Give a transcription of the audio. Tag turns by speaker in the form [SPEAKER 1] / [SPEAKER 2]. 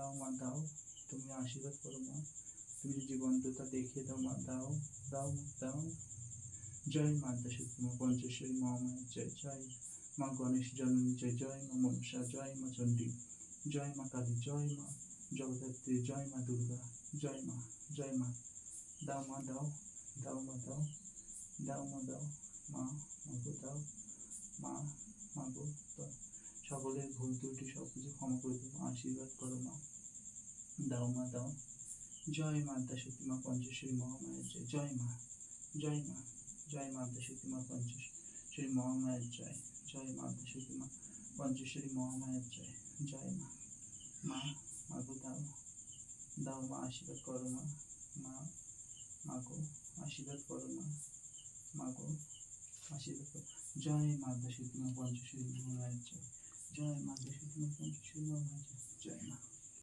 [SPEAKER 1] দাও মা দাও, তুমি আশীর্বাদ করো মা, তুমি জীবন্ততা দেখিয়ে দাও মা, দাও দাও দাও। জয় মা আদ্যাশক্তি মা পঞ্চেশ্বরী মহামায়া জয়, জয় মা গণেশ জননী জয়, জয় মা মনসা, জয় মা চণ্ডী, জয় মা কালী, জয় মা জগদ্ধাত্রী, জয় মা দুর্গা, জয় মা, জয় মা। দাও মা দাও, দাও মা দাও, দাও মা দাও, মা মাগো দাও, মা মাগো দাও। সকলের ভুল ত্রুটি সব কিছু ক্ষমা করে দেবো, আশীর্বাদ করো মা, দাও মা দাও। জয় মা আদ্যাশক্তি মা পঞ্চেশ্বরী মহামায়ের জয়, জয় মা, জয় মা, জয় মা আদ্যাশক্তি মা পঞ্চেশ্বরী মহামায়ের জয়, জয় মা আদ্যাশক্তি মা পঞ্চেশ্বরী মহামায়ের জয়, জয় মা। মা মাগো দাও, দাও মা আশীর্বাদ করো মা, মা মাগো আশীর্বাদ করো মা, মাগো আশীর্বাদ করো। জয় মা আদ্যাশক্তি মা পঞ্চেশ্বরী মহামায়ের জয়, জয় মা আদ্যাশক্তি মা পঞ্চেশ্বরী মহামায়ের জয়, জয় মা।